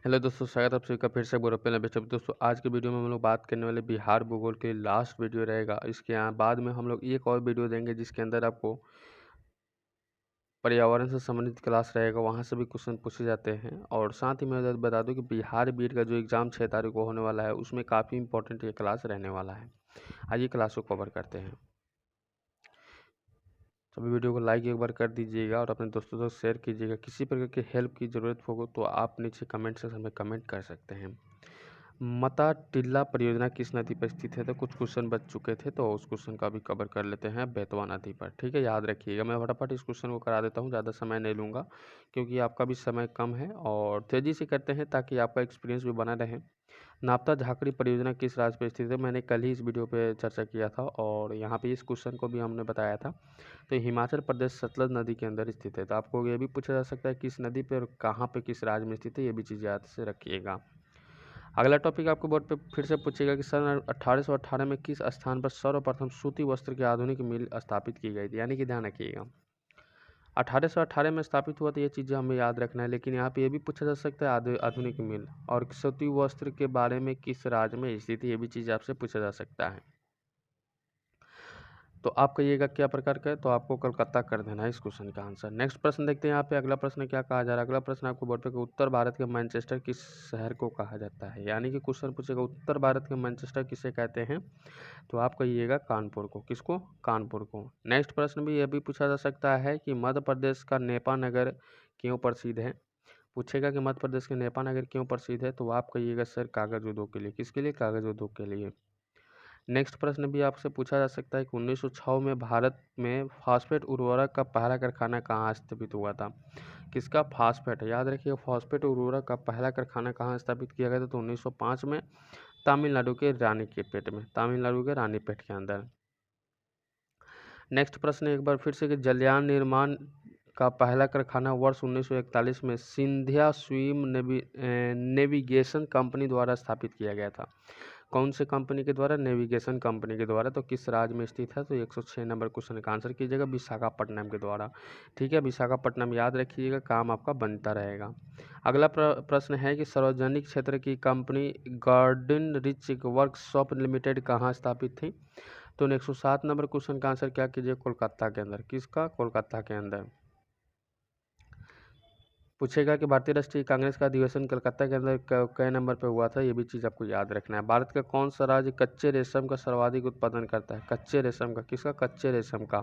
Hello दोस्तों, स्वागत है आप सभी का फिर से बोरोप्लेन बेस्ट। दोस्तों, आज के वीडियो में हम लोग बात करने वाले बिहार भूगोल के लास्ट वीडियो रहेगा। इसके यहाँ बाद में हम लोग एक और वीडियो देंगे जिसके अंदर आपको पर्यावरण से संबंधित क्लास रहेगा, वहाँ से भी क्वेश्चन पूछे जाते हैं। और साथ ही मैं बता दूं कि बिहार बीट का जो एग्ज़ाम 6 तारीख को होने वाला है उसमें काफ़ी इंपॉर्टेंट ये क्लास रहने वाला है। आइए क्लास को कवर करते हैं। सभी वीडियो को लाइक एक बार कर दीजिएगा और अपने दोस्तों तक शेयर कीजिएगा। किसी प्रकार की हेल्प की ज़रूरत हो तो आप नीचे कमेंट सेक्शन में कमेंट कर सकते हैं। मता टिल्ला परियोजना किस नदी पर स्थित है? तो कुछ क्वेश्चन बच चुके थे तो उस क्वेश्चन का भी कवर कर लेते हैं। बेतवा नदी पर, ठीक है, याद रखिएगा। मैं फटाफट इस क्वेश्चन को करा देता हूँ, ज़्यादा समय नहीं लूँगा क्योंकि आपका भी समय कम है और तेज़ी से करते हैं ताकि आपका एक्सपीरियंस भी बना रहे। नापता झाकड़ी परियोजना किस राज्य पर स्थित है? मैंने कल ही इस वीडियो पे चर्चा किया था और यहाँ पे इस क्वेश्चन को भी हमने बताया था। तो हिमाचल प्रदेश सतलज नदी के अंदर स्थित है। तो आपको ये भी पूछा जा सकता है किस नदी पर और कहाँ पे किस राज्य में स्थित है, ये भी चीज़ याद से रखिएगा। अगला टॉपिक आपको बोर्ड पे फिर से पूछेगा कि सन 1818 में किस स्थान पर सर्वप्रथम सूती वस्त्र की आधुनिक मिल स्थापित की गई थी? यानी कि ध्यान रखिएगा 1818 में स्थापित हुआ, तो ये चीज़ें हमें याद रखना है। लेकिन यहाँ पे ये भी पूछा जा सकता है आधुनिक मिल और सूती वस्त्र के बारे में किस राज्य में स्थित है, ये भी चीज़ आपसे पूछा जा सकता है। तो आप कहिएगा क्या प्रकार का है, तो आपको कोलकाता कर देना है इस क्वेश्चन का आंसर। नेक्स्ट प्रश्न देखते हैं यहाँ पे। अगला प्रश्न क्या कहा जा रहा है? अगला प्रश्न आपको बोर्ड पे कि उत्तर भारत के मैनचेस्टर किस शहर को कहा जाता है? यानी कि क्वेश्चन पूछेगा उत्तर भारत के मैनचेस्टर किसे कहते हैं, तो आप कहिएगा कानपुर को। किसको? कानपुर को। नेक्स्ट प्रश्न भी यह भी पूछा जा सकता है कि मध्य प्रदेश का नेपा नगर क्यों प्रसिद्ध है? पूछेगा कि मध्य प्रदेश के नेपा नगर क्यों प्रसिद्ध है, तो आप कहिएगा सर कागज उद्योग के लिए। किसके लिए? कागज उद्योग के लिए। नेक्स्ट प्रश्न भी आपसे पूछा जा सकता है कि 1906 में भारत में फास्फेट उर्वरक का पहला कारखाना कहाँ स्थापित हुआ था? किसका? फास्फेट। याद रखिए फास्फेट उर्वरक का पहला कारखाना कहाँ स्थापित किया गया था? तो 1905 में तमिलनाडु के रानीपेट में, तमिलनाडु के रानीपेट के अंदर। नेक्स्ट प्रश्न एक बार फिर से कि जलयान निर्माण का पहला कारखाना वर्ष 1941 में सिंधिया स्वीम नेविगेशन कंपनी द्वारा स्थापित किया गया था। कौन से कंपनी के द्वारा? नेविगेशन कंपनी के द्वारा। तो किस राज्य में स्थित है? तो 106 नंबर क्वेश्चन का आंसर कीजिएगा विशाखापट्टनम के द्वारा। ठीक है, विशाखापट्टनम याद रखिएगा, काम आपका बनता रहेगा। अगला प्रश्न है कि सार्वजनिक क्षेत्र की company garden rich workshop limited कहाँ स्थापित थी? तो 107 नंबर क्वेश्चन का आंसर क्या कीजिए? कोलकाता के अंदर। किसका? कोलकाता के अंदर। पूछेगा कि भारतीय राष्ट्रीय कांग्रेस का अधिवेशन कलकत्ता के अंदर कई नंबर पर हुआ था, ये भी चीज़ आपको याद रखना है। भारत का कौन सा राज्य कच्चे रेशम का सर्वाधिक उत्पादन करता है? कच्चे रेशम का। किसका? कच्चे रेशम का।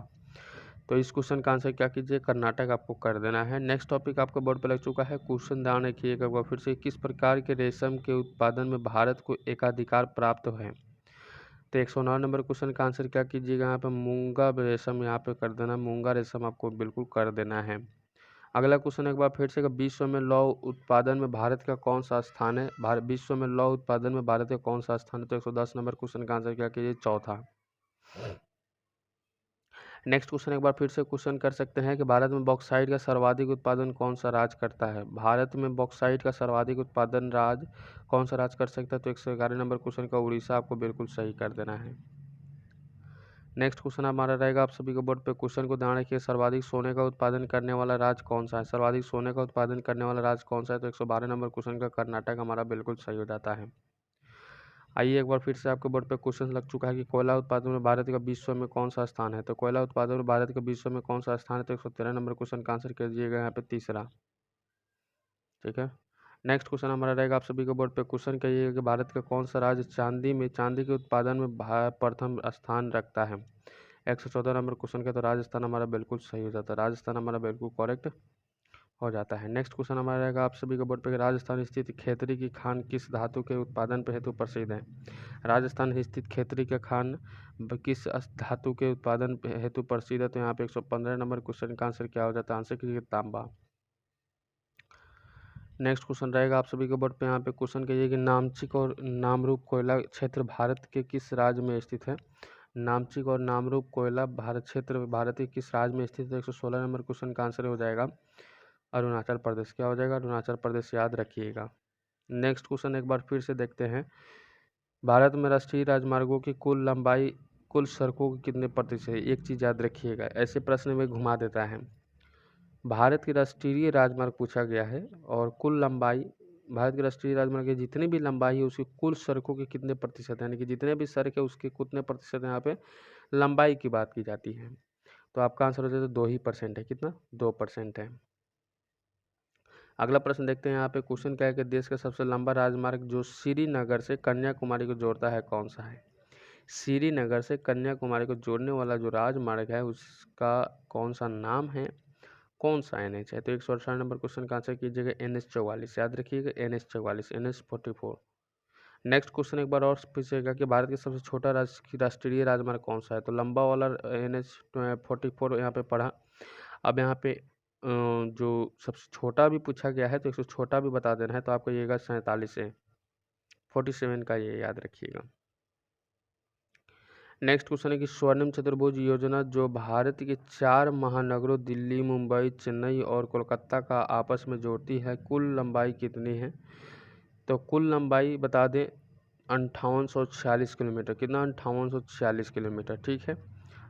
तो इस क्वेश्चन का आंसर क्या कीजिए? कर्नाटक आपको कर देना है। नेक्स्ट टॉपिक आपको बोर्ड पर लग चुका है, क्वेश्चन ध्यान रखिएगा एक बार फिर से। किस प्रकार के रेशम के उत्पादन में भारत को एकाधिकार प्राप्त है? तो 109 नंबर क्वेश्चन का आंसर क्या कीजिएगा? यहाँ पे मूंगा रेशम यहाँ पे कर देना, मूंगा रेशम आपको बिल्कुल कर देना है। अगला क्वेश्चन एक बार फिर से, विश्व में लौह उत्पादन में भारत का कौन सा स्थान है? विश्व में लौह उत्पादन में भारत का कौन सा स्थान है? तो 110 नंबर क्वेश्चन का आंसर क्या कीजिए? चौथा। नेक्स्ट क्वेश्चन एक बार फिर से क्वेश्चन कर सकते हैं कि भारत में बॉक्साइट का सर्वाधिक उत्पादन कौन सा राज्य करता है? भारत में बॉक्साइट का सर्वाधिक उत्पादन राज्य कौन सा राज्य कर सकता है? तो 111 नंबर क्वेश्चन का उड़ीसा आपको बिल्कुल सही कर देना है। नेक्स्ट क्वेश्चन हमारा रहेगा आप सभी के बोर्ड पे, क्वेश्चन को ध्यान रखिए, सर्वाधिक सोने का उत्पादन करने वाला राज्य कौन सा है? सर्वाधिक सोने का उत्पादन करने वाला राज्य कौन सा है? तो 112 नंबर क्वेश्चन का कर्नाटक हमारा बिल्कुल सही हो जाता है। आइए एक बार फिर से आपके बोर्ड पे क्वेश्चन लग चुका है कि कोयला उत्पादन में भारत का विश्व में कौन सा स्थान है? तो कोयला उत्पादन में भारत का विश्व में कौन सा स्थान है? तो 113 नंबर क्वेश्चन का आंसर कीजिएगा यहाँ पे तीसरा। ठीक है, नेक्स्ट क्वेश्चन हमारा रहेगा आप सभी के बोर्ड पे, क्वेश्चन कहिएगा कि भारत का कौन सा राज्य चांदी के उत्पादन में प्रथम स्थान रखता है? 114 नंबर क्वेश्चन का तो राजस्थान हमारा बिल्कुल सही हो जाता है, राजस्थान हमारा बिल्कुल करेक्ट हो जाता है। नेक्स्ट क्वेश्चन हमारा रहेगा आप सभी के बोर्ड पे, राजस्थान स्थित खेतरी की खान किस धातु के उत्पादन पर हेतु प्रसिद्ध है? राजस्थान स्थित खेतरी का खान किस धातु के उत्पादन हेतु प्रसिद्ध है? तो यहाँ पे 115 नंबर क्वेश्चन का आंसर क्या हो जाता है? आंसर कीजिए तांबा। नेक्स्ट क्वेश्चन रहेगा आप सभी के बोर्ड पे, यहाँ पे क्वेश्चन कहिए कि नामचिक और नामरूप कोयला क्षेत्र भारत के किस राज्य में स्थित है? नामचिक और नामरूप कोयला भारत क्षेत्र भारत के किस राज्य में स्थित है? 116 नंबर क्वेश्चन का आंसर हो जाएगा अरुणाचल प्रदेश। क्या हो जाएगा? अरुणाचल प्रदेश, याद रखिएगा। नेक्स्ट क्वेश्चन एक बार फिर से देखते हैं, भारत में राष्ट्रीय राजमार्गों की कुल लंबाई कुल सड़कों की कितने प्रतिशत है? एक चीज़ याद रखिएगा, ऐसे प्रश्न में घुमा देता है। भारत की राष्ट्रीय राजमार्ग पूछा गया है और कुल लंबाई भारत के राष्ट्रीय राजमार्ग की जितनी भी लंबाई है उसकी कुल सड़कों के कितने प्रतिशत है, यानी कि जितने भी सड़क है उसके कितने प्रतिशत यहाँ पे लंबाई की बात की जाती है। तो आपका आंसर हो जाए तो 2% है। कितना? 2% है। अगला प्रश्न देखते हैं यहाँ पे। क्वेश्चन क्या है कि देश का सबसे लंबा राजमार्ग जो श्रीनगर से कन्याकुमारी को जोड़ता है कौन सा है? श्रीनगर से कन्याकुमारी को जोड़ने वाला जो राजमार्ग है उसका कौन सा नाम है, कौन सा NH है? तो 118 नंबर क्वेश्चन का आंसर कीजिएगा NH44। याद रखिएगा NH44, NH44। नेक्स्ट क्वेश्चन एक बार और पूछेगा कि भारत का सबसे छोटा राष्ट्रीय राजमार्ग कौन सा है? तो लंबा वाला NH44 यहाँ पे पढ़ा। अब यहाँ पे जो सबसे छोटा भी पूछा गया है तो इसको छोटा भी बता देना है, तो आपको ये 47 है, 47 का ये याद रखिएगा। नेक्स्ट क्वेश्चन है कि स्वर्णिम चतुर्भुज योजना जो भारत के 4 महानगरों दिल्ली, मुंबई, चेन्नई और कोलकाता का आपस में जोड़ती है, कुल लंबाई कितनी है? तो कुल लंबाई बता दें 5846 किलोमीटर। कितना? 5846 किलोमीटर। ठीक है।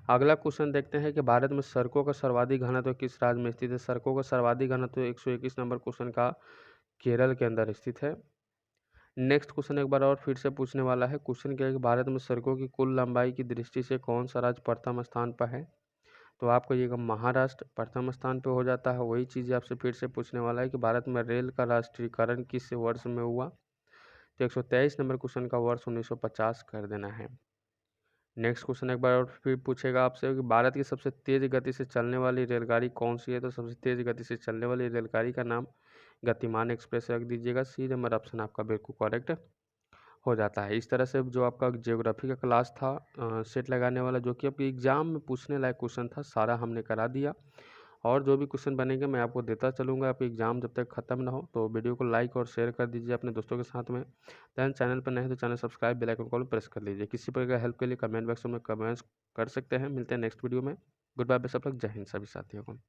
अगला क्वेश्चन देखते हैं कि भारत में सड़कों का सर्वाधिक घनत्व किस राज्य में स्थित है? सड़कों का सर्वाधिक घनत्व 121 नंबर क्वेश्चन का केरल के अंदर स्थित है। नेक्स्ट क्वेश्चन एक बार और फिर से पूछने वाला है। क्वेश्चन क्या है कि भारत में सड़कों की कुल लंबाई की दृष्टि से कौन सा राज्य प्रथम स्थान पर है? तो आपको ये महाराष्ट्र प्रथम स्थान पर हो जाता है। वही चीज़ आपसे फिर से पूछने वाला है कि भारत में रेल का राष्ट्रीयकरण किस वर्ष में हुआ? तो 123 नंबर क्वेश्चन का वर्ष 1950 कर देना है। नेक्स्ट क्वेश्चन एक बार और फिर पूछेगा आपसे कि भारत की सबसे तेज गति से चलने वाली रेलगाड़ी कौन सी है? तो सबसे तेज गति से चलने वाली रेलगाड़ी का नाम गतिमान एक्सप्रेस रख दीजिएगा। सी नंबर ऑप्शन आपका बिल्कुल करेक्ट हो जाता है। इस तरह से जो आपका ज्योग्राफी का क्लास था सेट लगाने वाला, जो कि आपके एग्जाम में पूछने लायक क्वेश्चन था, सारा हमने करा दिया। और जो भी क्वेश्चन बनेंगे मैं आपको देता चलूँगा। आपका एग्जाम जब तक ख़त्म ना हो तो वीडियो को लाइक और शेयर कर दीजिए अपने दोस्तों के साथ में। दैन चैनल पर नए हैं तो चैनल सब्सक्राइब, बेल आइकन कॉल प्रेस कर लीजिए। किसी प्रकार हेल्प के लिए कमेंट बॉक्स में कमेंट्स कर सकते हैं। मिलते हैं नेक्स्ट वीडियो में। Good bye, best of luck. जय हिंद सभी साथियों को।